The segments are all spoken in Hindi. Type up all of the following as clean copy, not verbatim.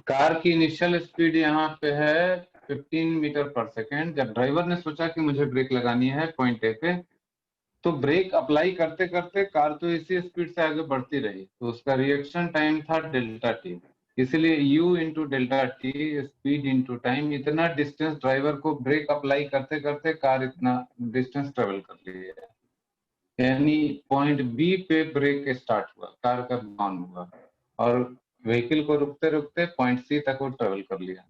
कार की इनिशियल स्पीड यहाँ पे है 15 मीटर पर सेकेंड। जब ड्राइवर ने सोचा कि मुझे ब्रेक लगानी है पॉइंट ए पे, तो ब्रेक अप्लाई करते करते कार तो इसी स्पीड से आगे बढ़ती रही, तो उसका रिएक्शन टाइम था डेल्टा टी। इसलिए u into delta T, speed into time, इतना डिस्टेंस ड्राइवर को ब्रेक अप्लाई करते करते कार इतना डिस्टेंस ट्रेवल कर ली है। यानी पॉइंट बी पे ब्रेक स्टार्ट हुआ, कार का ऑन हुआ और व्हीकल को रुकते रुकते पॉइंट सी तक वो ट्रेवल कर लिया।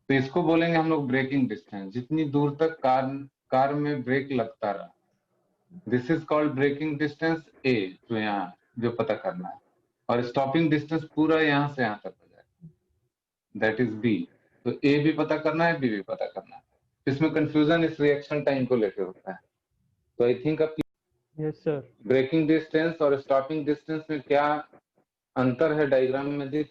तो इसको बोलेंगे हम लोग ब्रेकिंग डिस्टेंस, जितनी दूर तक कार में ब्रेक लगता रहा। This is called breaking distance a, जो यहाँ जो पता करना है। और स्टॉपिंग डिस्टेंस पूरा यहाँ से यहाँ तक हो जाएगा, दैट इज बी। तो ए भी पता करना है, बी भी पता करना है। इसमें कंफ्यूजन इस रिएक्शन टाइम को लेकर होता है। तो आई थिंक अब यस सर। ब्रेकिंग डिस्टेंस और स्टॉपिंग डिस्टेंस में क्या अंतर है डायग्राम में देख।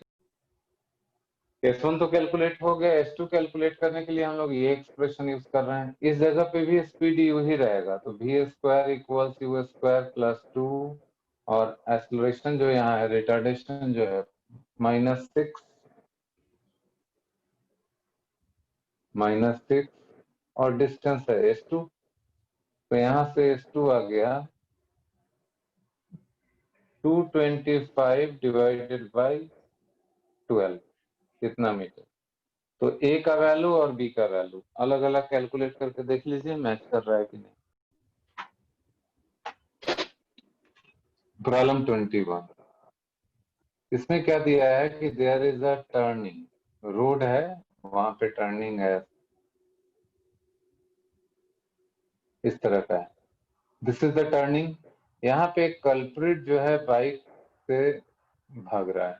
S1 तो कैलकुलेट हो गया, S2 कैलकुलेट करने के लिए हम लोग ये एक्सप्रेशन यूज कर रहे हैं। इस जगह पे भी स्पीड यू ही रहेगा, तो v square equals u square plus 2, और एक्सेलरेशन जो यहाँ है, रिटार्डेशन जो है -6 और डिस्टेंस है S2, तो यहाँ से S2 आ गया 225 डिवाइडेड बाई 12, कितना मीटर। तो ए का वैल्यू और बी का वैल्यू अलग अलग कैलकुलेट करके देख लीजिए मैच कर रहा है कि नहीं। प्रॉब्लम 21, इसमें क्या दिया है कि there is a turning, road है वहां पे टर्निंग है, इस तरह का है। This is the turning. यहाँ पे एक कल्प्रिट जो है बाइक से भाग रहा है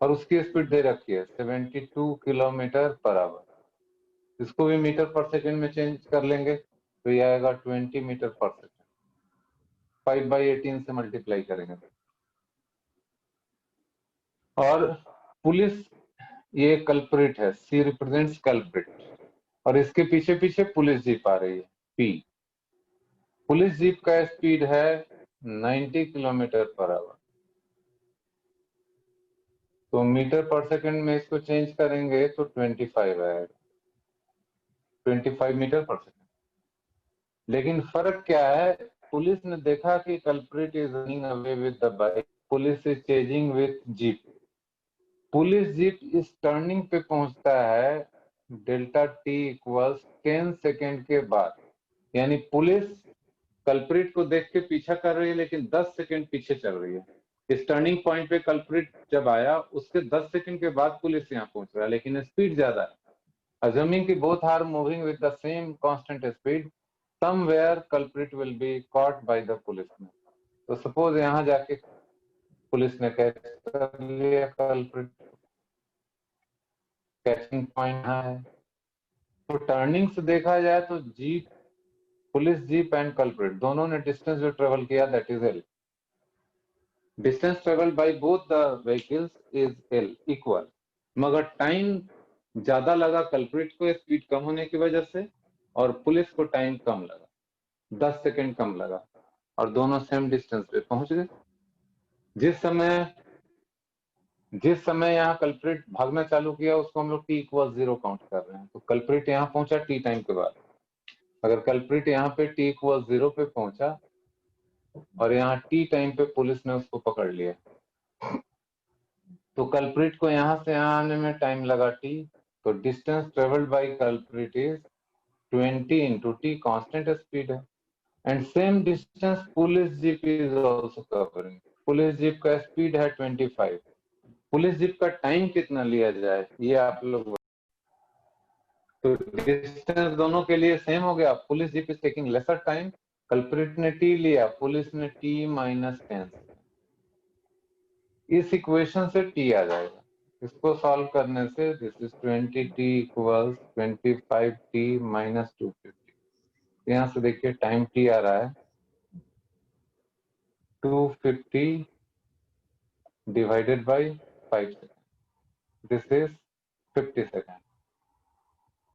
और उसकी स्पीड दे रखी है 72 किलोमीटर पर आवर। इसको भी मीटर पर सेकेंड में चेंज कर लेंगे तो ये आएगा 20 मीटर पर सेकेंड। 5/18 से मल्टीप्लाई करेंगे। और पुलिस, ये कल्प्रिट है, सी रिप्रेजेंट्स कल्प्रिट, और इसके पीछे पीछे पुलिस जीप आ रही है पी। पुलिस जीप का स्पीड है 90 किलोमीटर पर आवर, तो मीटर पर सेकंड में इसको चेंज करेंगे तो 25 आएगा, 25 मीटर पर सेकंड। लेकिन फर्क क्या है, पुलिस ने देखा कि culprit is running away with the bike, police is chasing with jeep. Police jeep इस टर्निंग पे पहुंचता है डेल्टा टी इक्वल्स 10 सेकेंड के बाद। यानी पुलिस कल्प्रिट को देख के पीछा कर रही है लेकिन 10 सेकेंड पीछे चल रही है। इस टर्निंग पॉइंट पे कल्प्रिट जब आया उसके 10 सेकेंड के बाद पुलिस यहाँ पहुंच रहा है, लेकिन स्पीड ज्यादा है। Assuming कि both are moving with the same constant speed, somewhere culprit will be caught by the policeman. तो suppose यहाँ जाके पुलिस ने कैच कर लिया कल्प्रिट, कैचिंग पॉइंट है। तो टर्निंग से देखा जाए तो jeep, police jeep and culprit दोनों ने डिस्टेंस जो ट्रेवल किया that is L. Distance travel by both the vehicles is L equal, मगर टाइम ज्यादा लगा कल्प्रिट को स्पीड कम होने की वजह से, और पुलिस को टाइम कम लगा, 10 सेकेंड कम लगा, और दोनों सेम डिस्टेंस पे पहुंच गए। जिस समय यहाँ कल्प्रिट भागना चालू किया उसको हम लोग t इक्वल 0 काउंट कर रहे हैं। तो कल्प्रिट यहाँ पहुंचा t टाइम के बाद। अगर कल्प्रिट यहाँ पे t इक्वल 0 पे पहुंचा और यहाँ t टाइम पे पुलिस ने उसको पकड़ लिया, तो कल्प्रिट को यहाँ से यहाँ आने में टाइम लगा t। तो distance travelled by culprit is 20 into t, constant speed है। And same distance police jeep is also covering. Police jeep का स्पीड है 25। पुलिस जीप का टाइम कितना लिया जाए ये आप लोग, तो डिस्टेंस दोनों के लिए सेम हो गया। Police jeep is taking lesser time, culprit ने t लिया, पुलिस ने t -10। इस इक्वेशन से t आ जाएगा। इसको सॉल्व करने से this is 20t equals 25t - 250। यहाँ से देखिए टाइम t आ रहा है 250 divided by 5 second, this is 50 second.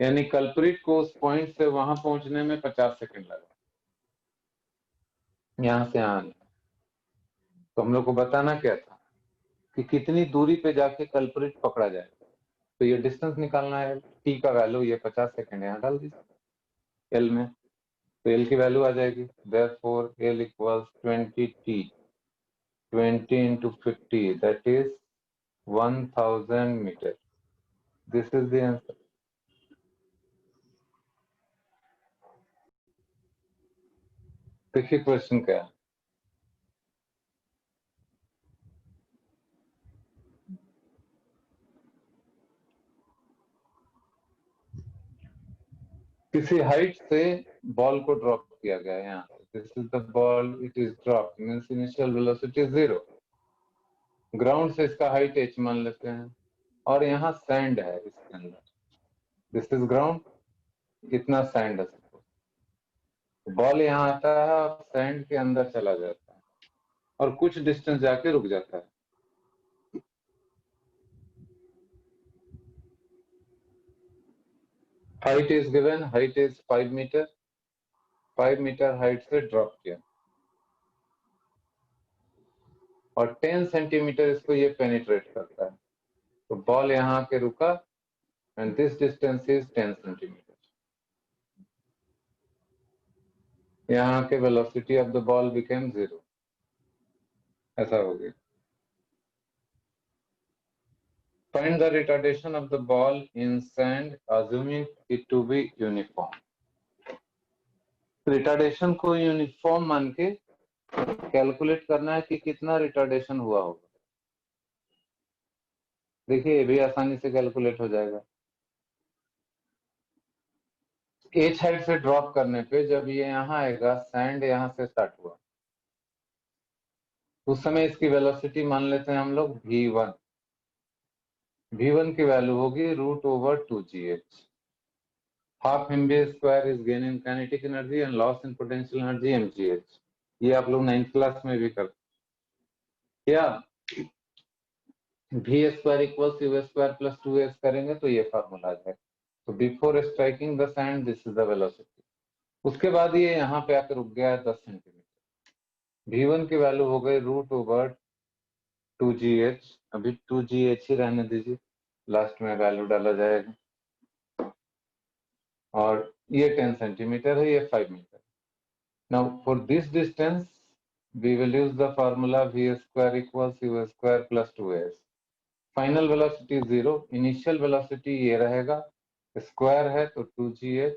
यानी कल्प्रिट को उस पॉइंट से वहां पहुंचने में 50 सेकेंड लगा, यहां से आने। तो हम लोग को बताना क्या था कि कितनी दूरी पे जाके कल्प्रिट पकड़ा जाए। तो ये डिस्टेंस निकालना है। टी का वैल्यू ये 50 सेकेंड यहाँ डाल दीजिए एल में, तो एल की वैल्यू आ जाएगी। Therefore l equals 20t, 20 into 50, that is 1000 metre. This is the answer. देखिए क्वेश्चन क्या है। किसी हाइट से बॉल को ड्रॉप किया गया है यहाँ। This is the ball, it is drop, means initial velocity 0। Ground से इसका हाइट h मान लेते हैं, और यहाँ सैंड है इसके अंदर। दिस इज ग्राउंड, कितना सैंड है। बॉल यहाँ आता है और सैंड के अंदर चला जाता है और कुछ डिस्टेंस जाके रुक जाता है। Height is given, height is 5 metre. 5 metre height से ड्रॉप किया और 10 सेंटीमीटर इसको ये पेनिट्रेट करता है। तो बॉल यहाँ आके रुका and this distance is 10 centimetre. यहाँ के velocity of the ball became 0। ऐसा हो गया। Find the retardation of the ball in sand assuming it to be uniform। Retardation को यूनिफॉर्म मान के कैलकुलेट करना है कि कितना रिटार्डेशन हुआ होगा। देखिए ये भी आसानी से कैलकुलेट हो जाएगा। एच हाइट से ड्रॉप करने पे जब ये यहाँ आएगा, सैंड यहाँ से स्टार्ट हुआ, उस समय इसकी वेलोसिटी मान लेते हैं हम लोग v1। v1 की वैल्यू होगी √2gh। Half mv square is gain in kinetic energy and loss in potential energy mgh। ये आप लोग 9th क्लास में भी करते, या v square equals u square plus 2s करेंगे तो ये फॉर्मूला आ जाएगा। तो before striking the sand this is the velocity. उसके बाद ये यहाँ पे आकर रुक गया है 10 सेंटीमीटर। v1 की वैल्यू हो गई √2gh। अभी 2gh ही रहने दीजिए, लास्ट में वैल्यू डाला जाएगा। और ये 10 सेंटीमीटर है, ये 5 metre. Now for this distance we will use the formula v square equals u square plus 2s। Final velocity 0, initial velocity ये रहेगा, स्क्वायर है तो 2gh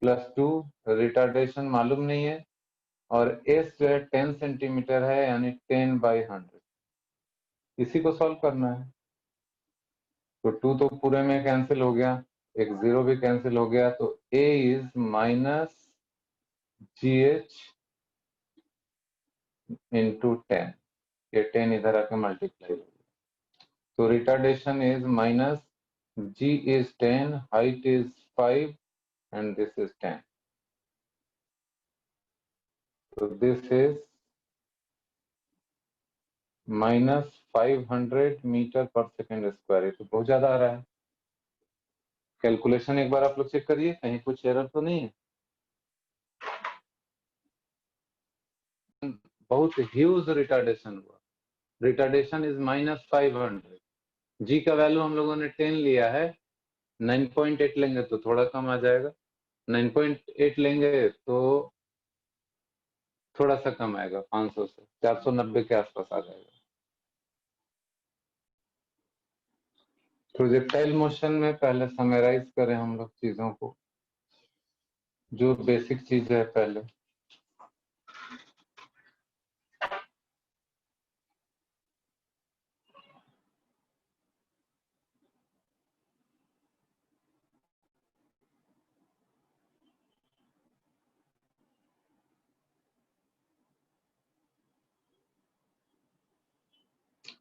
प्लस 2, रिटार्डेशन मालूम नहीं है, और s जो है 10 सेंटीमीटर है, यानी 10/100। इसी को सॉल्व करना है। तो 2 तो पूरे में कैंसिल हो गया, एक 0 भी कैंसिल हो गया, तो a इज -gh इंटू 10। ये 10 इधर आके मल्टीप्लाई हो गया, तो retardation is -g is 10, height is 5 and this is 10। So this is -500 metre पर सेकेंड स्क्वायर। तो बहुत ज्यादा आ रहा है। कैलकुलेशन एक बार आप लोग चेक करिए, कहीं कुछ एरर तो नहीं है। बहुत ह्यूज रिटार्डेशन हुआ। Retardation is -500। जी का वैल्यू हम लोगों ने 10 लिया है, 9.8 लेंगे तो थोड़ा कम आ जाएगा, 9.8 लेंगे तो थोड़ा सा कम आएगा, 500 से 490 के आसपास आ जाएगा। प्रोजेक्टाइल मोशन में पहले समराइज करें हम लोग चीजों को, जो बेसिक चीज है पहले।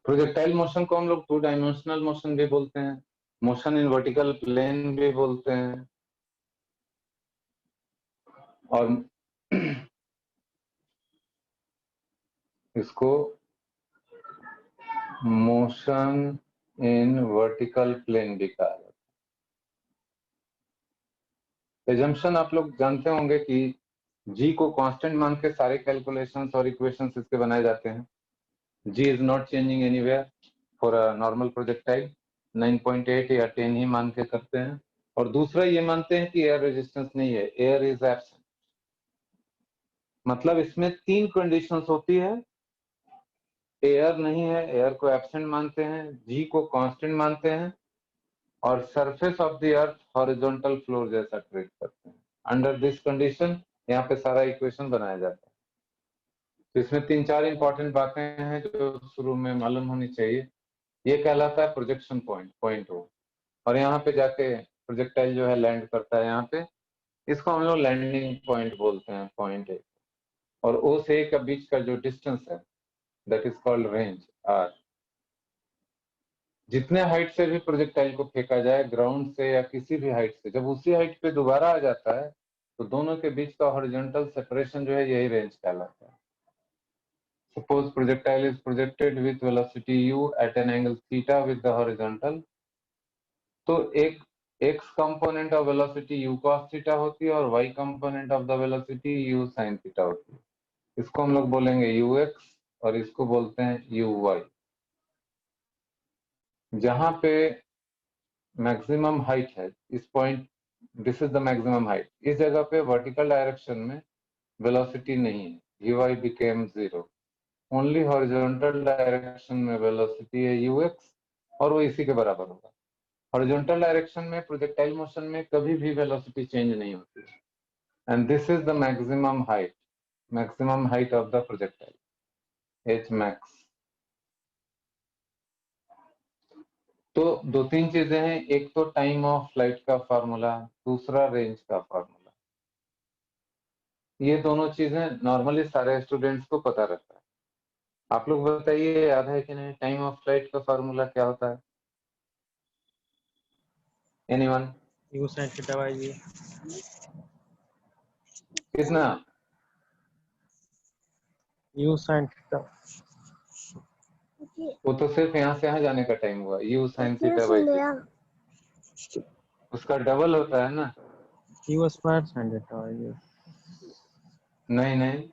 प्रोजेक्टाइल मोशन को हम लोग 2 डायमेंशनल मोशन भी बोलते हैं, मोशन इन वर्टिकल प्लेन भी बोलते हैं, और इसको मोशन इन वर्टिकल प्लेन भी कहा जाता है। एजम्पशन आप लोग जानते होंगे कि जी को कांस्टेंट मान के सारे कैलकुलेशंस और इक्वेशंस इसके बनाए जाते हैं। G is not changing anywhere for a normal projectile. 9.8 या 10 ही मान के करते हैं। और दूसरा ये मानते हैं कि एयर रेजिस्टेंस नहीं है, एयर इज एब्सेंट। मतलब इसमें 3 कंडीशंस होती है, एयर नहीं है, एयर को एब्सेंट मानते हैं, जी को कांस्टेंट मानते हैं, और surface of the earth horizontal floor जैसा ट्रीट करते हैं। अंडर दिस कंडीशन यहाँ पे सारा इक्वेशन बनाया जाता है। तो इसमें 3-4 इंपॉर्टेंट बातें हैं जो शुरू में मालूम होनी चाहिए। ये कहलाता है प्रोजेक्शन पॉइंट, पॉइंट ओ, और यहाँ पे जाके प्रोजेक्टाइल जो है लैंड करता है यहाँ पे, इसको हम लोग लैंडिंग पॉइंट बोलते हैं, पॉइंट ए। और ओ से ए के बीच का जो डिस्टेंस है that is called range, r. जितने हाइट से भी प्रोजेक्टाइल को फेंका जाए, ग्राउंड से या किसी भी हाइट से, जब उसी हाइट पे दोबारा आ जाता है तो दोनों के बीच का हॉरिजॉन्टल सेपरेशन जो है यही रेंज कहलाता है। Suppose projectile is projected with velocity u at an angle theta with the horizontal, तो एक x component of velocity u cos theta होती है और y component of the velocity u sin theta होती है। इसको हम लोग बोलेंगे ux और इसको बोलते हैं uy। जहां पे मैक्सिमम हाइट है, इस point, this is the maximum height, इस जगह पे वर्टिकल डायरेक्शन में वेलोसिटी नहीं है, uy became 0। Only horizontal direction में वेलोसिटी है ux और वो इसी के बराबर होगा। हॉरिजॉन्टल डायरेक्शन में प्रोजेक्टाइल मोशन में कभी भी वेलोसिटी चेंज नहीं होती है, and this is the maximum height of the projectile, h max। तो 2-3 चीजें हैं, एक तो टाइम ऑफ फ्लाइट का फार्मूला, दूसरा रेंज का फार्मूला। ये दोनों चीजें नॉर्मली सारे स्टूडेंट्स को पता रहता है। आप लोग बताइए याद है कि नहीं, टाइम ऑफ फ्लाइट का फार्मूला क्या होता है? Anyone? u sin theta by g। कितना? u sin theta। वो तो सिर्फ यहाँ से यहाँ जाने का टाइम हुआ, u sin थीटा बाई जी। उसका डबल होता है ना? u square sin theta by g। नहीं,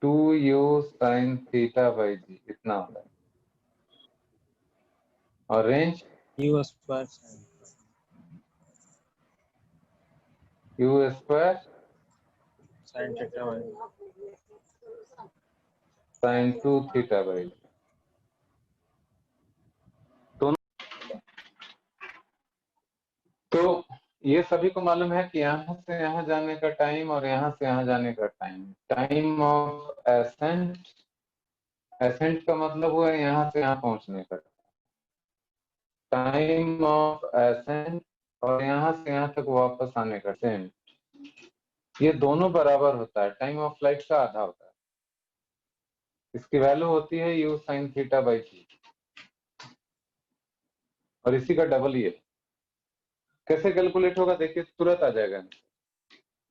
2u sin थीटा बाई जी इतना होता है। और range u square sin u square theta by g। sin 2 theta by g. तो ये सभी को मालूम है कि यहाँ से यहाँ जाने का टाइम और यहाँ से यहाँ जाने का time, time of ascent, ascent का मतलब हुआ यहाँ से यहाँ पहुंचने का टाइम ऑफ एसेंट, और यहाँ से यहाँ तक वापस आने का टाइम, ये दोनों बराबर होता है, टाइम ऑफ फ्लाइट का आधा होता है। इसकी वैल्यू होती है u sin थीटा बाई जी, और इसी का डबल ही है। कैसे कैलकुलेट होगा देखिए, तुरंत आ जाएगा।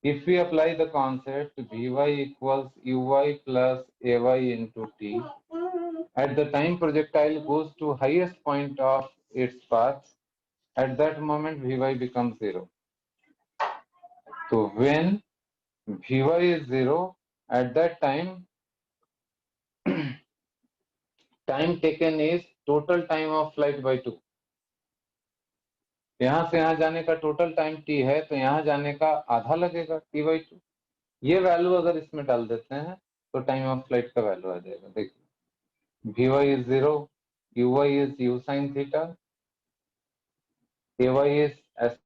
If we apply the concept Vy equals Uy plus Ay into t, at the time projectile goes to highest point of its path, at that moment Vy becomes 0. So when Vy is 0, at that time time taken is total time of flight by 2. यहाँ से यहाँ जाने का टोटल टाइम t है, तो यहाँ जाने का आधा लगेगा t by 2। ये वैल्यू अगर इसमें डाल देते हैं तो टाइम ऑफ फ्लाइट का वैल्यू आ जाएगा। देखिए Vy is 0, Uy is u sin theta, Ay is as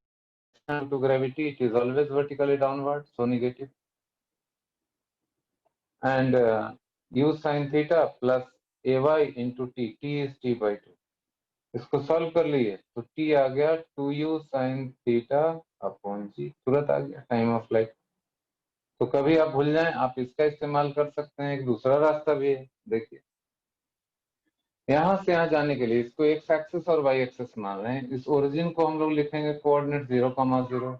to gravity, it is always vertically downward, so negative, and u sin theta plus Ay into t, t is t by 2। इसको सॉल्व कर लिए तो t आ गया 2u sin theta upon g, तुरंत आ गया टाइम ऑफ फ्लाइट। तो कभी आप भूल जाएं, आप इसका इस्तेमाल कर सकते हैं। एक दूसरा रास्ता भी है, देखिए यहाँ से यहाँ जाने के लिए इसको एक्स एक्सिस और वाई एक्सिस मान रहे हैं। इस ओरिजिन को हम लोग लिखेंगे कोऑर्डिनेट 0,0,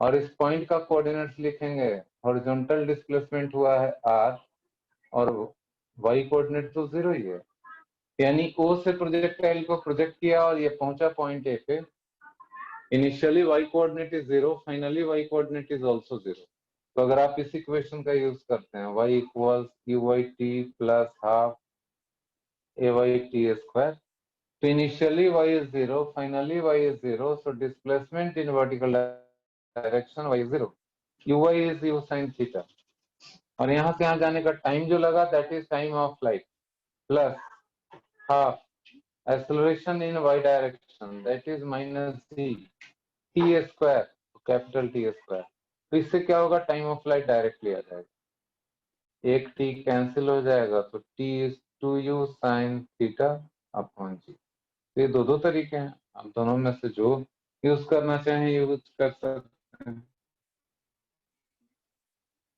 और इस पॉइंट का कोऑर्डिनेट लिखेंगे, हॉरिजॉन्टल डिस्प्लेसमेंट हुआ है r, और वाई कोऑर्डिनेट तो 0 ही है, यानी O से प्रोजेक्टाइल को प्रोजेक्ट किया और ये पहुंचा पॉइंट ए पे। Initially y coordinate is 0, finally y coordinate is also 0। तो अगर आप इस इक्वेशन का यूज करते हैं, y equals uy t plus half ay t square, तो initially y is 0, finally y is 0, so displacement in vertical direction y is 0. uy is u sin theta. और यहाँ से यहाँ जाने का टाइम जो लगा that is time of flight plus half acceleration in y direction that is minus c t square, capital T square. तो इससे क्या होगा, टाइम ऑफ फ्लाइट डायरेक्टली आ जाएगा, एक t कैंसिल हो जाएगा, तो t is 2u sin theta upon g. ये दो तरीके हैं, आप दोनों में से जो यूज करना चाहें यूज कर सकते हैं.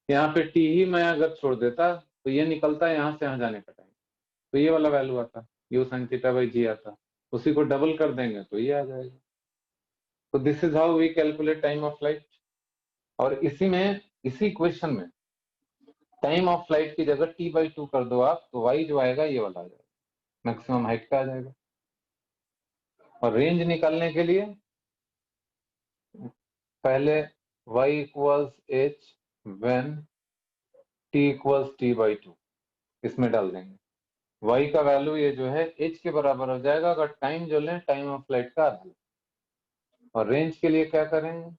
यहाँ पे टी ही मैं अगर छोड़ देता तो ये निकलता यहाँ से यहाँ जाने का टाइम, तो ये वाला वैल्यू आता, यू साइन थीटा बाई जी आता. उसी को डबल कर देंगे तो ये आ जाएगा. तो this is how we calculate time of flight. और इसी इक्वेशन में टाइम ऑफ फ्लाइट की जगह t/2 कर दो आप, तो y जो आएगा ये वाला आ जाएगा, मैक्सिमम हाइट का आ जाएगा. और रेंज निकालने के लिए पहले y equals h when t equals t/2 इसमें डाल देंगे. y का वैल्यू ये जो है h के बराबर हो जाएगा अगर टाइम जो लें टाइम ऑफ फ्लाइट का आधा. और रेंज के लिए क्या करेंगे,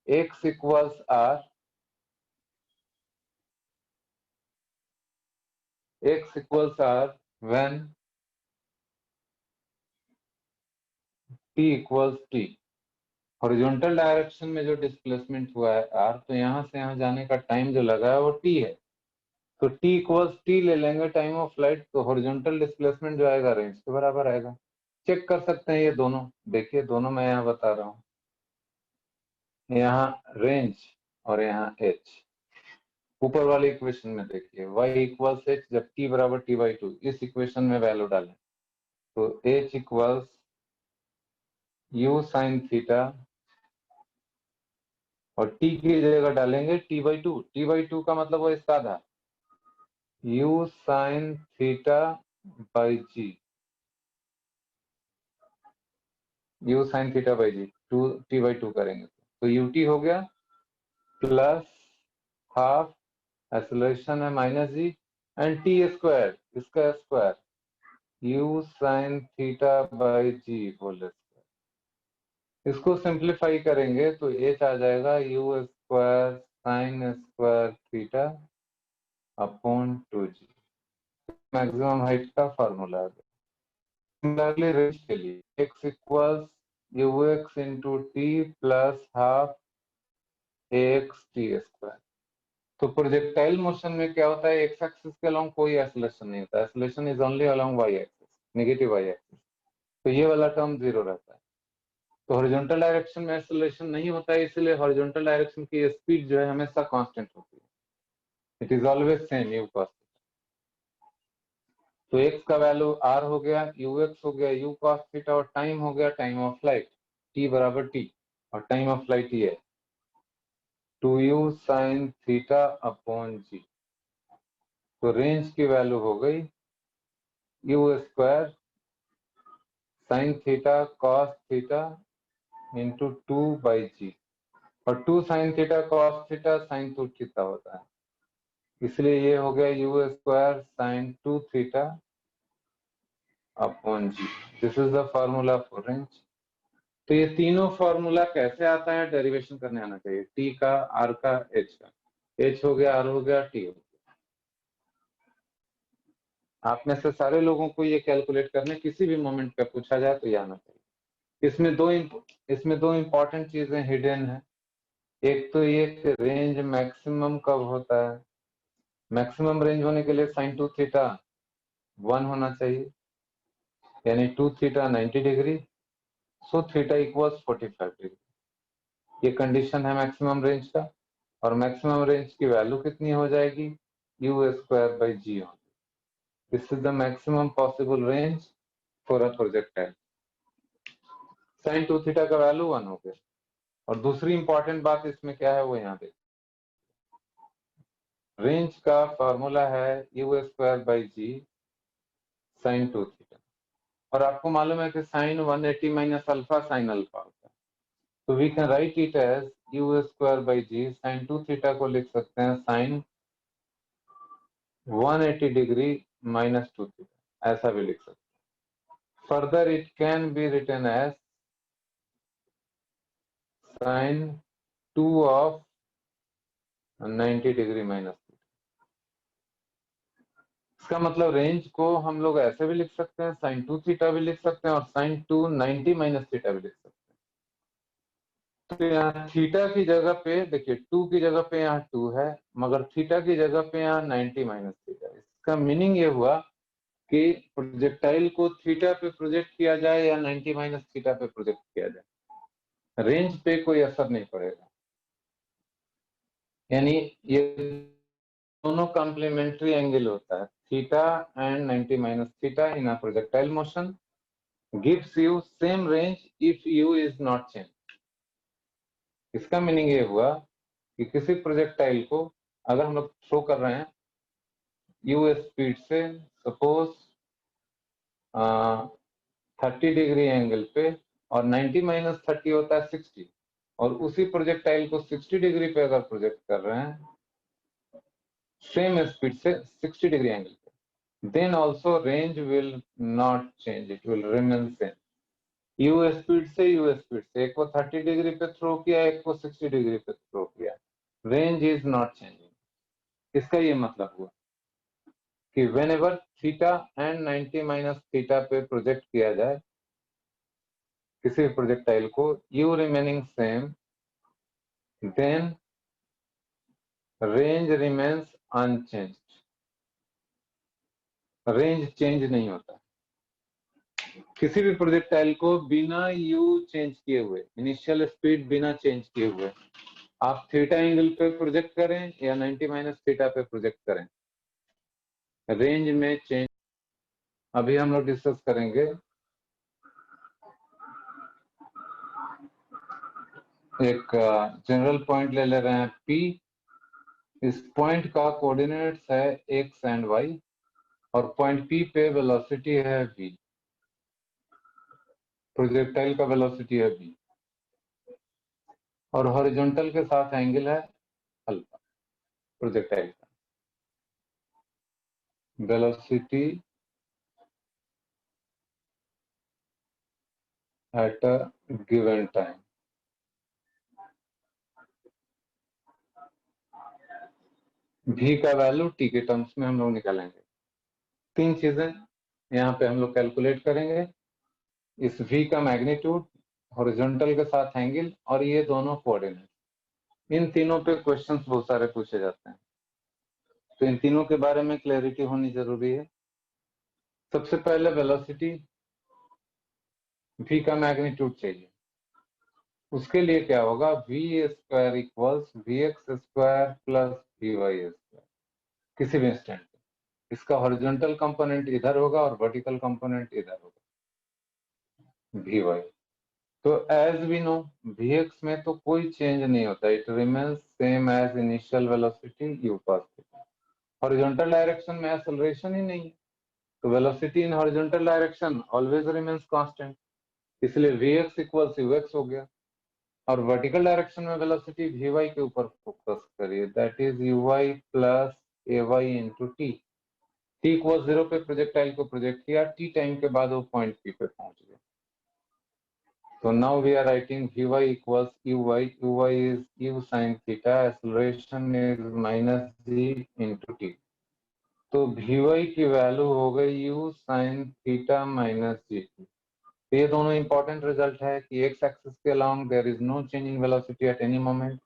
x equals r, x equals r when t equals t. Horizontal direction में जो डिस्प्लेसमेंट हुआ है r, तो यहाँ से यहाँ जाने का टाइम जो लगा है वो t है, तो t इक्वल्स t ले लेंगे टाइम ऑफ फ्लाइट, तो हॉरिजॉन्टल डिस्प्लेसमेंट जो आएगा रेंज के बराबर आएगा. चेक कर सकते हैं ये दोनों, देखिए दोनों मैं यहाँ बता रहा हूँ, यहाँ रेंज और यहाँ h. ऊपर वाली इक्वेशन में देखिए y इक्वल्स h जब t बराबर t/2, इस इक्वेशन में वैल्यू डालें तो h equals u sine theta और t की जगह डालेंगे t/2. t/2 का मतलब वो इसका आधा, u sine theta by g, u sine theta by g, t/2 करेंगे तो ut हो गया प्लस हाफ एक्सेलरेशन है minus g and t square, इसका square u sine theta by g whole square. इसको सिंप्लीफाई करेंगे तो h आ जाएगा u square sine square theta upon 2g. Maximum height का फार्मूला है. सिमिलरली रेंज के लिए x equals ux into t plus half ax t square. तो प्रोजेक्टाइल मोशन में क्या होता है, एक्स एक्सिस के अलोंग कोई एक्सेलरेशन नहीं होता, acceleration is only along y axis, negative y axis. तो ये वाला टर्म जीरो रहता है. तो हॉरिजॉन्टल डायरेक्शन में एक्सेलरेशन नहीं होता है, इसलिए हॉरिजॉन्टल डायरेक्शन की स्पीड जो है हमेशा कांस्टेंट होती है, it is always same you cos. तो x का वैल्यू r हो गया, ux हो गया u कॉस थीटा और टाइम हो गया टाइम ऑफ फ्लाइट t बराबर t, और टाइम ऑफ फ्लाइट ये है 2u sign theta upon g. तो रेंज की वैल्यू हो गई u square sine theta cos theta into 2/g, और 2 sine theta cos theta sign 2 theta होता है, इसलिए ये हो गया u square sign 2 theta upon g. This is the formula for range. तो ये तीनों फॉर्मूला कैसे आता है, डेरिवेशन करने आना चाहिए, t का, r का, h का. h हो गया, r हो गया, t हो गया. आप में से सारे लोगों को ये कैलकुलेट करने किसी भी मोमेंट पे पूछा जाए तो ये आना चाहिए. इसमें दो इंपॉर्टेंट चीजें हिडन है. एक तो ये कि रेंज मैक्सिमम कब होता है, मैक्सिमम रेंज होने के लिए साइन 2 थीटा 1 होना चाहिए, यानी 2 theta 90 degree, so theta equals 45 degree. ये कंडीशन है मैक्सिमम रेंज का. और मैक्सिमम रेंज की वैल्यू कितनी हो जाएगी, u square by g. This is the maximum possible range for a projectile. Sine 2 theta का वैल्यू 1 हो गया. और दूसरी इंपॉर्टेंट बात इसमें क्या है वो यहाँ देख, रेंज का फॉर्मूला है u square by g sine 2 theta. और आपको मालूम है कि sine 180 minus alpha sine alpha होता है, तो we can write it as u square by g sine 2 theta को लिख सकते हैं साइन 180 डिग्री माइनस 2 थीटा, ऐसा भी लिख सकते हैं. further it can be written as sin 2 of 90 degree minus. इसका मतलब रेंज को हम लोग ऐसे भी लिख सकते हैं, sin 2 थीटा भी लिख सकते हैं और sin 2 90 माइनस थीटा भी लिख सकते हैं। तो यहाँ थीटा की जगह पे देखिए 2 की जगह पे यहाँ 2 है, मगर थीटा की जगह पे यहाँ 90 माइनस थीटा। इसका मीनिंग ये हुआ कि प्रोजेक्टाइल को थीटा पे प्रोजेक्ट किया जाए या 90 माइनस थीटा पे प्रोजेक्ट किया जाए, रेंज पे कोई असर नहीं पड़ेगा। यानी ये दोनों कॉम्प्लीमेंट्री एंगल होता है, theta and 90 minus theta in a projectile motion gives you same range if you is not change. इसका मीनिंग ये हुआ कि किसी प्रोजेक्टाइल को अगर हम लोग थ्रो कर रहे हैं यू स्पीड से, सपोज 30 डिग्री एंगल पे, और 90 माइनस 30 होता है 60, और उसी प्रोजेक्टाइल को 60 डिग्री पे अगर प्रोजेक्ट कर रहे हैं सेम स्पीड से 60 डिग्री एंगल पे, then also range will not change, it will remain same. U speed से एक को 30 डिग्री पे थ्रो किया, एक को 60 डिग्री पे थ्रो किया, रेंज इज नॉट चेंजिंग। इसका ये मतलब हुआ कि whenever theta and 90 minus theta पे प्रोजेक्ट किया जाए किसी प्रोजेक्टाइल को, u remaining same, then range remains unchanged. Range change नहीं होता किसी भी प्रोजेक्टाइल को बिना यू चेंज किए हुए, इनिशियल स्पीड बिना चेंज किए हुए, आप थीटा एंगल पे प्रोजेक्ट करें या 90 माइनस थीटा पे प्रोजेक्ट करें, रेंज में चेंज। अभी हम लोग डिस्कस करेंगे एक जनरल पॉइंट ले रहे हैं P। इस पॉइंट का कोऑर्डिनेट्स है x एंड y और पॉइंट P पे वेलोसिटी है v, प्रोजेक्टाइल का वेलोसिटी है v और हॉरिजॉन्टल के साथ एंगल है अल्फा। प्रोजेक्टाइल का velocity at a given time, v का वैल्यू t के टर्म्स में हम लोग निकालेंगे। तीन चीजें यहाँ पे हम लोग कैलकुलेट करेंगे, इस v का मैग्नीट्यूड, हॉरिजॉन्टल के साथ एंगल और ये दोनों कोऑर्डिनेट। इन तीनों पे क्वेश्चंस बहुत सारे पूछे जाते हैं, तो इन तीनों के बारे में क्लैरिटी होनी जरूरी है। सबसे पहले वेलोसिटी v का मैग्नीट्यूड चाहिए, उसके लिए क्या होगा, v square equals vx square plus vy square किसी भी इंस्टेंट पे। इसका हॉरिजॉन्टल कंपोनेंट इधर होगा और वर्टिकल कंपोनेंट इधर होगा vy। तो एज वी नो vx में तो कोई चेंज नहीं होता, it remains same as initial velocity u पास। हॉरिजॉन्टल डायरेक्शन में एक्सेलरेशन ही नहीं है, तो velocity in horizontal direction always remains constant, इसलिए vx इक्वल्स ux हो गया। और वर्टिकल डायरेक्शन में वेलोसिटी vy के ऊपर फोकस करिए, that is uy plus ay into t. T equal 0 पे प्रोजेक्टाइल को प्रोजेक्ट किया, टी टाइम के बाद वो पॉइंट पी पे पहुंच गया। So now we are writing Vy equals Uy is U sin theta, acceleration is minus g into t। तो Vy की वैल्यू हो गई U sin theta minus gt। तो ये दोनों इंपॉर्टेंट रिजल्ट है कि x एक्सिस के along there is no changing velocity at any moment,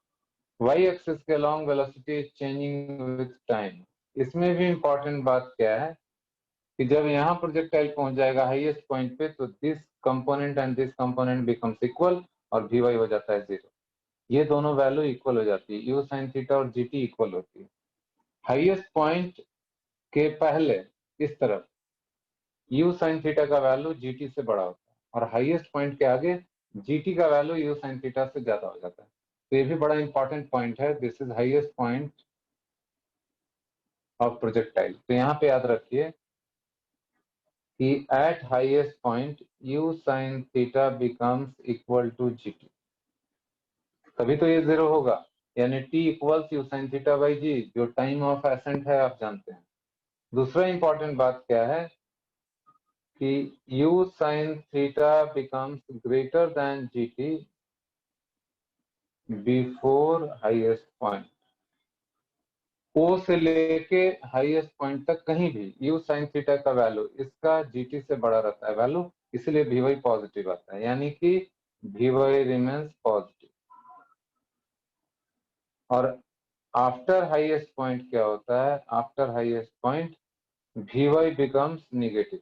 y axis के along velocity is changing with time। इसमें भी इंपॉर्टेंट बात क्या है कि जब यहाँ प्रोजेक्टाइल पहुंच जाएगा हाईएस्ट पॉइंट पे, तो this component and this component becomes equal और Vy हो जाता है 0। ये दोनों वैल्यू इक्वल हो जाती है, U sin थीटा और GT इक्वल होती है। हाईएस्ट पॉइंट के पहले इस तरफ U sin थीटा का वैल्यू GT से बड़ा होता है और हाईएस्ट पॉइंट के आगे GT का वैल्यू U sin थीटा से ज्यादा हो जाता है। तो ये भी बड़ा इंपॉर्टेंट पॉइंट है, this is highest point of projectile. तो यहाँ पे याद रखिए कि at highest point U sin theta becomes equal to GT, तभी तो ये 0 होगा, यानी T equals U sin theta by G, जो टाइम ऑफ एसेंट है आप जानते हैं। दूसरा इंपॉर्टेंट बात क्या है कि u sin theta becomes greater than gt before highest point. O से लेके हाईएस्ट पॉइंट तक कहीं भी u sin थीटा का वैल्यू इसका gt से बड़ा रहता है वैल्यू, इसलिए vy पॉजिटिव आता है, यानी कि vy रिमेन्स पॉजिटिव। और आफ्टर हाईएस्ट पॉइंट क्या होता है? After highest point vy becomes negative.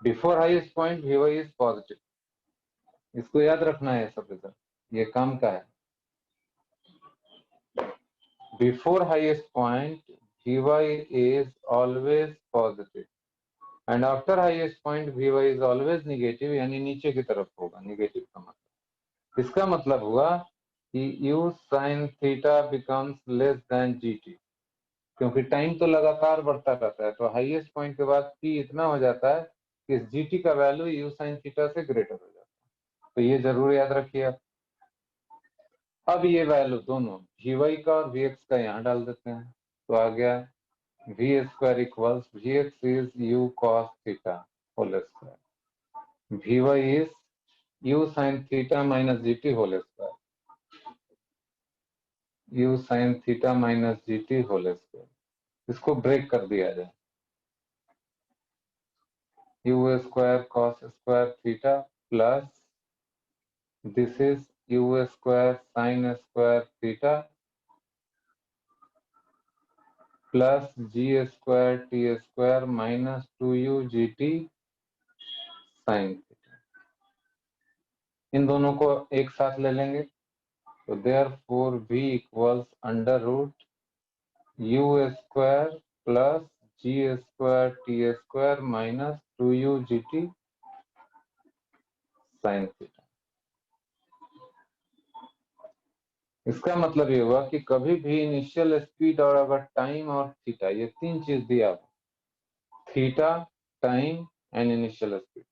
Before highest point vy is positive. इसको याद रखना है सब रिजल्ट, ये काम का है। Before highest point vy is always positive and after highest point vy is always negative, यानी नीचे की तरफ होगा नेगेटिव का मतलब। इसका मतलब हुआ कि u sin theta becomes less than gt, क्योंकि टाइम तो लगातार बढ़ता रहता है, तो हाईएस्ट पॉइंट के बाद p इतना हो जाता है कि gt का वैल्यू u sin थीटा से ग्रेटर हो जाता है। तो ये जरूर याद रखिए आप। अब ये वैल्यू दोनों vy का और vx का यहाँ डाल देते हैं, तो आ गया v square equals vx is u cos theta whole square, vy is u sin theta minus gt whole square, u sin theta minus gt whole square। इसको ब्रेक कर दिया जाए, u square cos square theta plus this is u square sin square theta plus g square t square minus 2u gt sin theta। इन दोनों को एक साथ ले लेंगे, तो therefore v equals under root u square plus g square t square minus 2u gt sin theta। इसका मतलब ये हुआ कि कभी भी इनिशियल स्पीड और अगर टाइम और थीटा, ये तीन चीज दिया, theta, time and initial speed,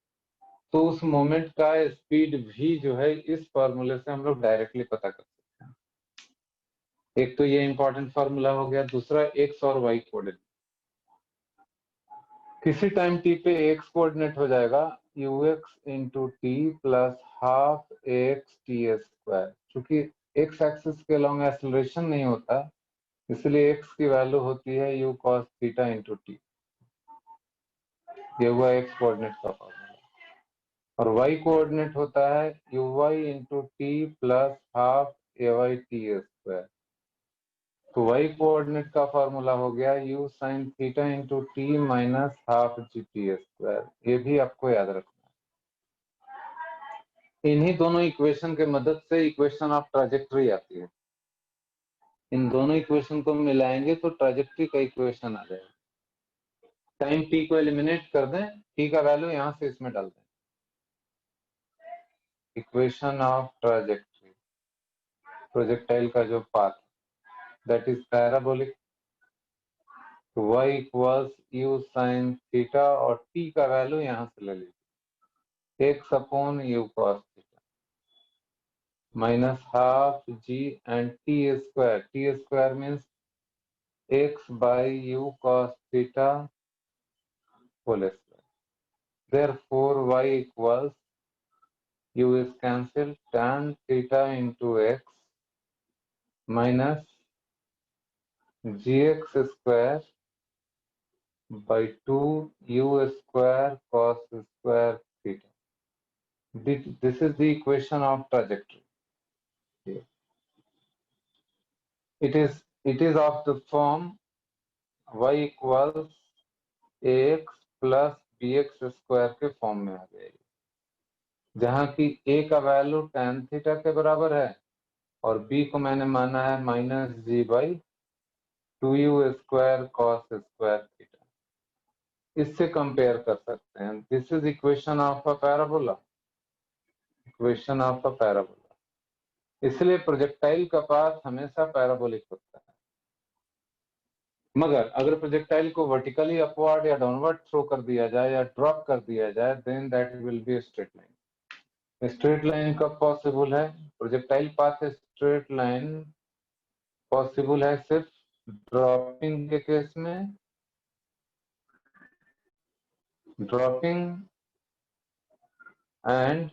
तो उस मोमेंट का स्पीड भी जो है इस फॉर्मूले से हम लोग डायरेक्टली पता कर सकते हैं। एक तो ये इंपॉर्टेंट फॉर्मूला हो गया, दूसरा एक्स और वाई कोऑर्डिनेट। किसी टाइम टी पे एक्स कोऑर्डिनेट हो जाएगा ux into t plus half x T square. चूंकि एक्स एक्सिस के अलॉन्ग एक्सेलरेशन नहीं होता, इसलिए एक्स की वैल्यू होती है u cos theta into T. ये हुआ एक्स कोऑर्डिनेट का फॉर्मूला। और वाई कोऑर्डिनेट होता है uy into t plus half ay T square. तो y कोऑर्डिनेट का फॉर्मूला हो गया u sin theta into T minus half G T square. ये भी आपको याद रखना है। इन्हीं दोनों इक्वेशन के मदद से इक्वेशन ऑफ ट्राजेक्टरी आती है। इन दोनों इक्वेशन को मिलाएंगे तो ट्राजेक्टरी का इक्वेशन आ जाएगा। टाइम t को एलिमिनेट कर दें, t का वैल्यू यहां से इसमें डाल दें। इक्वेशन ऑफ ट्राजेक्टरी, प्रोजेक्टाइल का जो path, that is parabolic. y equals u sin theta और t का वैल्यू यहां से ले लीजिए, x upon u cos theta minus half g and t square means x by u cos theta whole square. Therefore y equals u is cancelled, tan theta into x minus gx square by 2 u square cos square theta. This is the equation of trajectory. It is of the form y equals ax plus bx square के फॉर्म में आ जाएगी, जहां की a का वैल्यू tan थीटा के बराबर है और b को मैंने माना है minus g by 2u square cos square theta. इससे कंपेयर कर सकते हैं। This is equation of a parabola, equation of a parabola. इसलिए प्रोजेक्टाइल का पाथ हमेशा पैराबोलिक होता है। मगर अगर प्रोजेक्टाइल को वर्टिकली अपवर्ड या डाउनवर्ड थ्रो कर दिया जाए या ड्रॉप कर दिया जाए, then that will be straight line. Straight line कब पॉसिबल है? Projectile path straight line possible है सिर्फ ड्रॉपिंग के केस में dropping and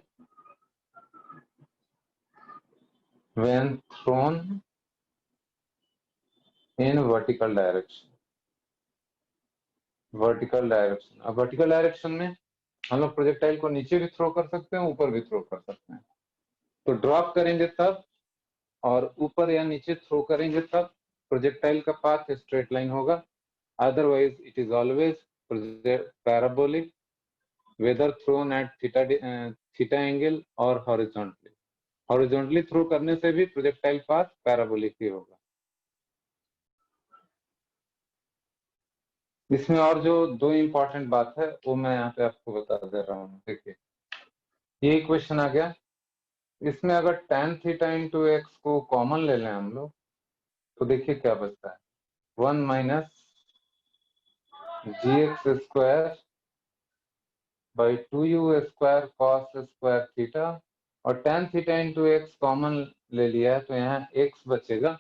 when thrown in vertical direction. अब वर्टिकल डायरेक्शन में हम लोग प्रोजेक्टाइल को नीचे भी थ्रो कर सकते हैं, ऊपर भी थ्रो कर सकते हैं। तो ड्रॉप करेंगे तब और ऊपर या नीचे थ्रो करेंगे तब प्रोजेक्टाइल का पाथ स्ट्रेट लाइन होगा, otherwise it is always parabolic, whether thrown at theta angle और हॉरिजॉन्टली थ्रो करने से भी प्रोजेक्टाइल पाथ पैराबोलिक ही होगा। इसमें और जो दो इंपॉर्टेंट बात है वो मैं यहाँ पे आपको बता दे रहा हूँ। देखिए ये इक्वेशन आ गया, इसमें अगर tan थीटा इंटू एक्स को कॉमन ले लें हम लोग तो देखिए क्या बचता है, 1 minus g x square by 2u square cos square theta, और tan theta into x common ले लिया है तो यहाँ x बचेगा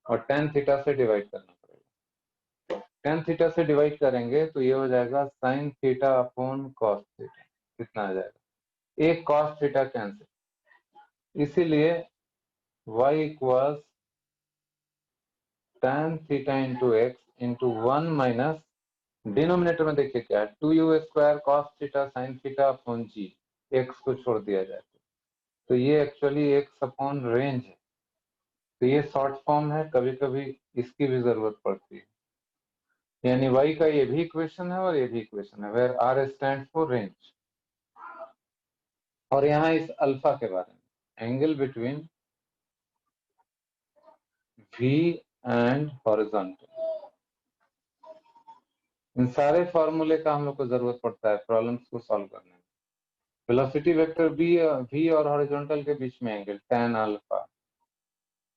और tan थीटा से डिवाइड करना पड़ेगा। tan थीटा से डिवाइड करेंगे तो ये हो जाएगा sin theta upon cos theta, कितना आ जाएगा, एक cos थीटा कैंसिल, इसीलिए y equals tan theta into x into 1 minus, denominator में देखिए क्या है, 2u square cos theta sine theta upon g, x को छोड़ दिया जाए तो ये एक्चुअली एक्स अपॉन रेंज है, तो ये शॉर्ट फॉर्म है, कभी कभी इसकी भी जरूरत पड़ती है। यानी y का ये भी इक्वेशन है और ये भी इक्वेशन है, where r stand for range. और यहाँ इस अल्फा के बारे में, angle between v and horizontal, इन सारे फॉर्मूले का हम लोग को जरूरत पड़ता है प्रॉब्लम्स को सॉल्व करने में। वेलोसिटी वेक्टर v और हॉरिजॉन्टल के बीच में एंगल tan अल्फा,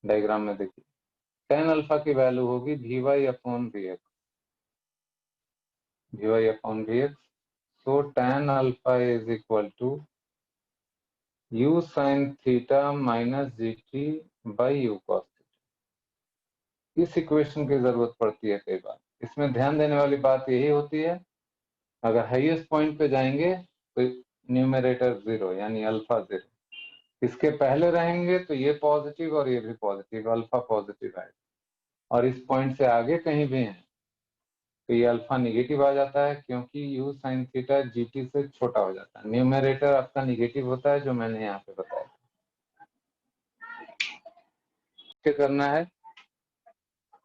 डायग्राम में देखिए tan अल्फा की वैल्यू होगी vy upon vx, so tan alpha is equal to u sin theta minus gt by u cos theta. इस इक्वेशन की जरूरत पड़ती है कई बार। इसमें ध्यान देने वाली बात यही होती है, अगर हाईएस्ट पॉइंट पे जाएंगे तो न्यूमरेटर 0 यानी अल्फा 0, इसके पहले रहेंगे तो ये पॉजिटिव और ये भी पॉजिटिव, अल्फा पॉजिटिव है, और इस पॉइंट से आगे कहीं भी है तो ये अल्फा निगेटिव आ जाता है, क्योंकि u sin थीटा gt से छोटा हो जाता है, न्यूमरेटर आपका निगेटिव होता है, जो मैंने यहाँ पे बताया। क्या करना है,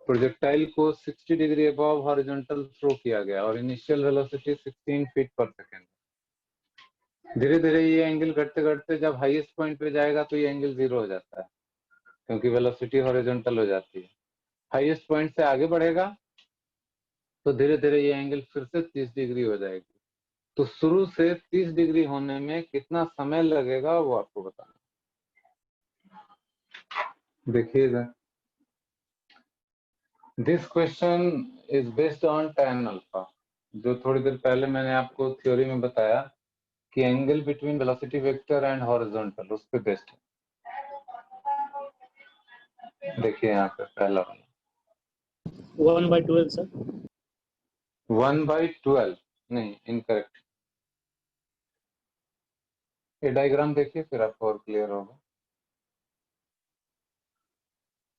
प्रोजेक्टाइल को 60 डिग्री अबव हॉरिजॉन्टल थ्रो किया गया और इनिशियल वेलोसिटी 16 फीट पर सेकेंड। धीरे धीरे ये एंगल घटते घटते जब हाईएस्ट पॉइंट पे जाएगा तो ये एंगल 0 हो जाता है, क्योंकि वेलोसिटी हॉरिजॉन्टल हो जाती है। हाईएस्ट पॉइंट से आगे बढ़ेगा तो धीरे धीरे ये एंगल फिर से 30 डिग्री हो जाएगी। तो शुरू से 30 डिग्री होने में कितना समय लगेगा वो आपको बताना। देखिएगा, this question is based on tan alpha, जो थोड़ी देर पहले मैंने आपको थ्योरी में बताया कि angle between velocity vector and horizontal, उस पे बेस्ड है। देखिए यहाँ पे पहला 1/12 सर, 1/12 नहीं, इनकरेक्ट। ये डायग्राम देखिए फिर आपको और क्लियर होगा।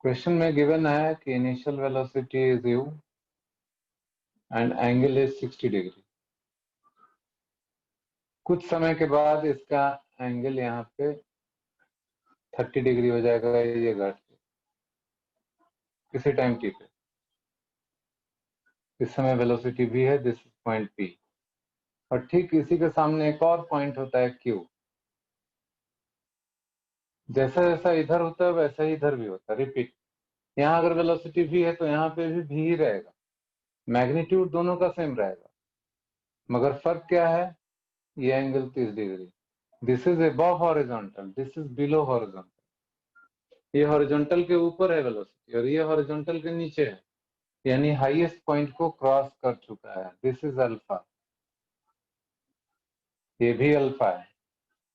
क्वेश्चन में गिवन है कि initial velocity is u and angle is 60 degree. कुछ समय के बाद इसका एंगल यहाँ पे 30 डिग्री हो जाएगा, ये घट के किसी टाइम t पे। इस समय वेलोसिटी v है, दिस पॉइंट P, और ठीक इसी के सामने एक और पॉइंट होता है Q। जैसा जैसा इधर होता है वैसा ही इधर भी होता है, रिपीट। यहाँ अगर वेलोसिटी v है तो यहाँ पे भी v ही रहेगा, मैग्नीट्यूड दोनों का सेम रहेगा, मगर फर्क क्या है, ये angle 30 degree. This is above horizontal, this is below horizontal. ये हॉरिजॉन्टल के ऊपर है वेलोसिटी और ये हॉरिजॉन्टल के नीचे है, यानी हाईएस्ट पॉइंट को क्रॉस कर चुका है। दिस इज अल्फा, ये भी अल्फा है,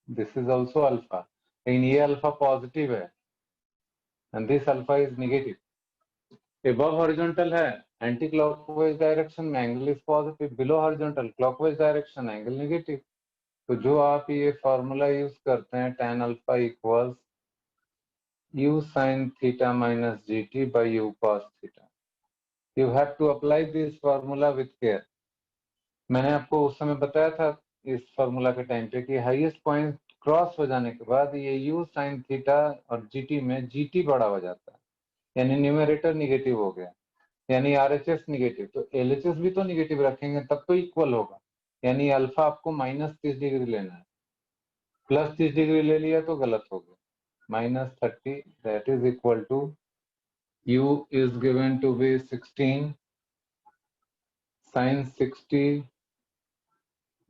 दिस इज ऑल्सो अल्फा, लेकिन ये अल्फा पॉजिटिव है and this alpha is negative. above horizontal है, एंटी क्लॉकवाइज डायरेक्शन में angle is positive, below horizontal clockwise direction angle negative. तो जो आप ये फॉर्मूला यूज करते हैं tan alpha equals u sin theta minus gt by u cos theta, you have to apply this formula with care। मैंने आपको उस समय बताया था इस फॉर्मूला के टाइम पे कि हाईएस्ट पॉइंट क्रॉस हो जाने के बाद ये u sin थीटा और gt में gt बड़ा हो जाता है, यानी न्यूमरेटर निगेटिव हो गया, यानी RHS निगेटिव, तो LHS भी तो निगेटिव रखेंगे तब तो इक्वल होगा, यानी अल्फा आपको -30 डिग्री लेना है, +30 डिग्री ले लिया तो गलत हो गया, -30 that is equal to u is given to be 16 sin 60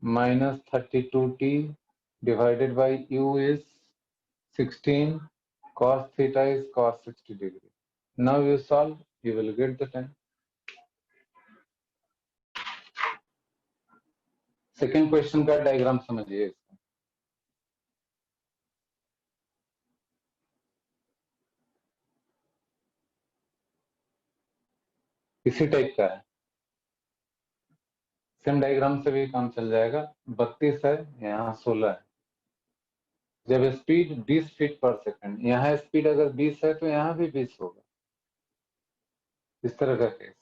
minus 32t divided by u is 16 cos theta is cos 60 degree। Now you solve, you will get the time। Second question का डायग्राम समझिए। इसी टाइप का है, सेम डायग्राम से भी काम चल जाएगा। 32 है, यहाँ 16 है। जब स्पीड 20 फीट पर सेकंड, यहाँ स्पीड अगर 20 है तो यहाँ भी 20 होगा, इस तरह का case.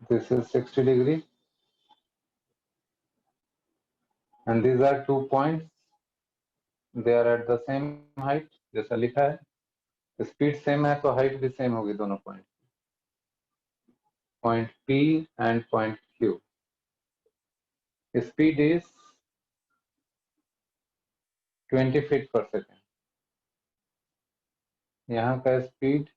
This is 60 degree and these are 2 points, they are at the same height, जैसा लिखा है। स्पीड सेम है तो हाइट भी सेम होगी दोनों point, point P and point Q। Speed is 20 feet पर सेकेंड, यहाँ का स्पीड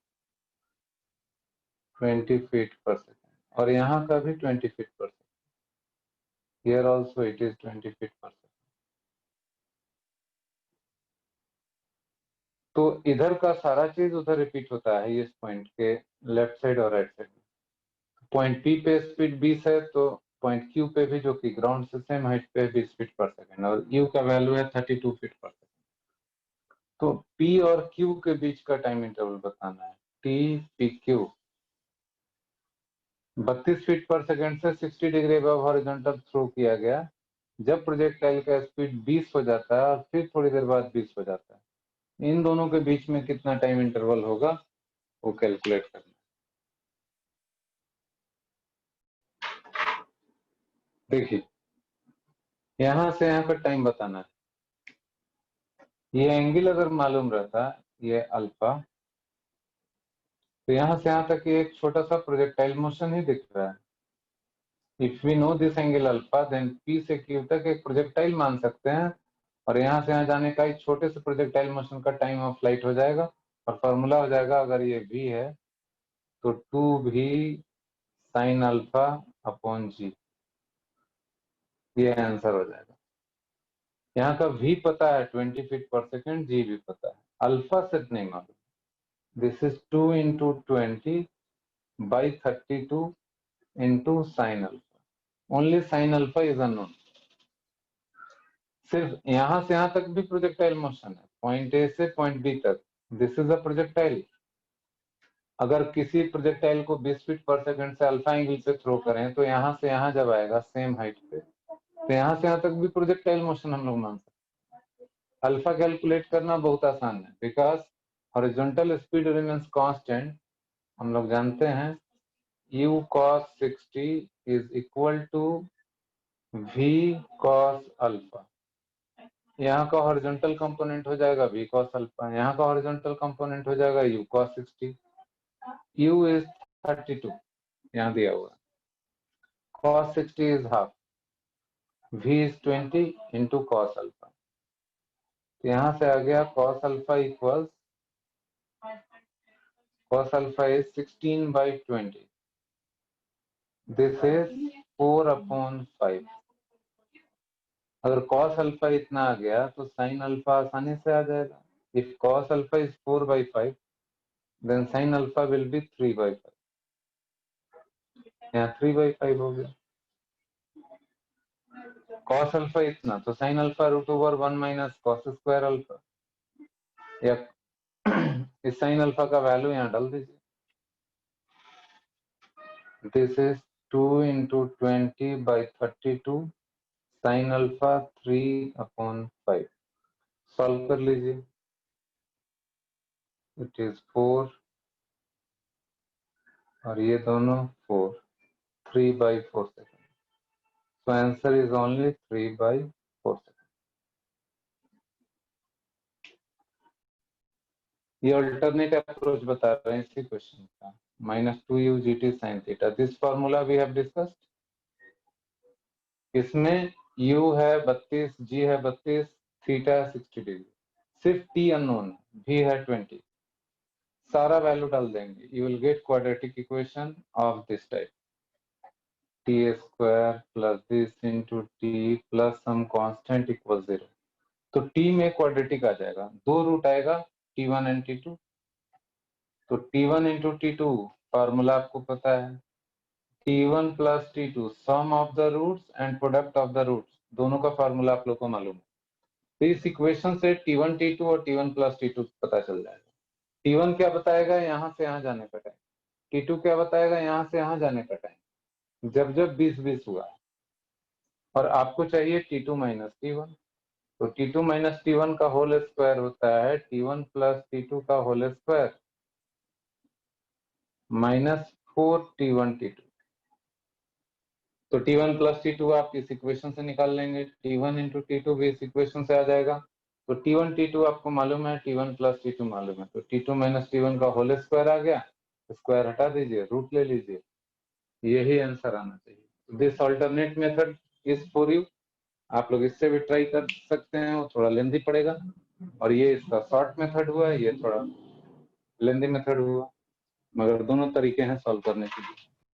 20 फीट पर सेकेंड और यहाँ का भी 20 फीट पर second. Here also it is 20 feet पर सेकेंड। तो इधर का सारा चीज उधर रिपीट होता है इस पॉइंट के लेफ्ट साइड और राइट साइड में। पॉइंट P पे स्पीड 20 है तो पॉइंट Q पे भी, जो कि ग्राउंड से सेम हाइट पे, 20 फीट पर सेकेंड, और U का वैल्यू है 32 फीट पर सेकेंड। तो P और Q के बीच का टाइम इंटरवल बताना है, TPQ। 32 फीट पर सेकेंड से 60 डिग्री अबव हॉरिजॉन्टल थ्रो किया गया। जब प्रोजेक्टाइल का स्पीड 20 हो जाता है और फिर थोड़ी देर बाद 20 हो जाता है, इन दोनों के बीच में कितना टाइम इंटरवल होगा वो कैलकुलेट करना। देखिए, यहां से यहाँ का टाइम बताना है। ये एंगल अगर मालूम रहता, ये अल्फा, तो यहां से यहां तक एक छोटा सा प्रोजेक्टाइल मोशन ही दिख रहा है। If we know this angle alpha, then P से Q तक एक प्रोजेक्टाइल मान सकते हैं, और यहाँ से यहाँ जाने का एक छोटे से प्रोजेक्टाइल मोशन का टाइम ऑफ फ्लाइट हो जाएगा, और फॉर्मूला हो जाएगा, अगर ये V है तो 2V sine alpha upon G, ये आंसर हो जाएगा। यहाँ का V पता है 20 फीट पर सेकेंड, G भी पता है, अल्फा सेट नहीं मालूम। This is 2 into 20 by 32 into sin alpha, only sin alpha is unknown. सिर्फ यहां से यहां तक भी प्रोजेक्टाइल मोशन है, पॉइंट A से पॉइंट B तक, दिस इज अ प्रोजेक्टाइल। अगर किसी प्रोजेक्टाइल को 20 फीट पर सेकंड से अल्फा एंगल पे थ्रो करें तो यहां से यहां जब आएगा सेम हाइट पे, तो यहां से यहां तक भी प्रोजेक्टाइल मोशन हम लोग मान सकते हैं। अल्फा कैलकुलेट करना बहुत आसान है, because horizontal speed remains constant, हम लोग जानते हैं u cos 60 is equal to v cos alpha. यहाँ का हॉरिजॉन्टल कंपोनेंट हो जाएगा v cos अल्फा, यहाँ का हॉरिजॉन्टल कंपोनेंट हो जाएगा u cos 60। u is 32 यहाँ दिया हुआ, cos 60 is half, v is 20 into cos alpha. तो यहाँ से आ गया cos alpha equals, cos alpha is 16 by 20, this is 4/5। अगर cos अल्फा इतना आ गया तो sin अल्फा आसानी से आ जाएगा। If cos alpha is 4/5, then sin alpha will be 3/5। यहाँ 3/5 हो गया। cos अल्फा इतना तो sin alpha √1 - cos square alpha, या इस साइन अल्फा का वैल्यू यहाँ डाल दीजिए। This is 2 into 20 by 32 sine alpha 3/5। Solve कर लीजिए। इट इज 4 और ये दोनों 4, 3/4 second. So answer is only 3/4 second. ये अल्टरनेट अप्रोच बता रहे हैं इसी क्वेश्चन का। -2u gt sin theta, this formula we have discussed. इसमें u है 32, g है 32, थीटा है 60 डिग्री, सिर्फ t अननोन है, v है 20। सारा वैल्यू डाल देंगे, you will get quadratic equation of this type, t square plus this into t plus some constant equal 0। तो t में क्वाड्रेटिक आ जाएगा, दो रूट आएगा t1 एंड t2। तो t1 इंटू t2 फॉर्मूला आपको पता है, t1 plus t2 sum of the roots and product of the roots, दोनों का फॉर्मूला आप लोग को मालूम है। तो इस इक्वेशन से t1 t2 और t1 प्लस t2 पता चल जाएगा। t1 क्या बताएगा, यहाँ से यहाँ जाने का टाइम, t2 क्या बताएगा, यहाँ से यहाँ जाने का टाइम, जब जब 20-20 हुआ। और आपको चाहिए t2 माइनस t1, तो t2 माइनस t1 का होल स्क्वायर होता है t1 प्लस t2 का होल स्क्वायर -4 t1 t2। तो t1 प्लस t2 आप इस इक्वेशन से निकाल लेंगे, t1 इंटू t2 भी इस इक्वेशन से आ जाएगा। तो t1 t2 आपको मालूम है, t1 प्लस t2 मालूम है, तो t2 माइनस t1 का होल स्क्वायर आ गया, स्क्वायर हटा दीजिए, रूट ले लीजिए, यही आंसर आना चाहिए। This alternate method is for you. आप लोग इससे भी ट्राई कर सकते हैं, वो थोड़ा लेंदी पड़ेगा, और ये इसका शॉर्ट मेथड हुआ है, ये थोड़ा लेंदी मेथड हुआ, मगर दोनों तरीके हैं सॉल्व करने के लिए।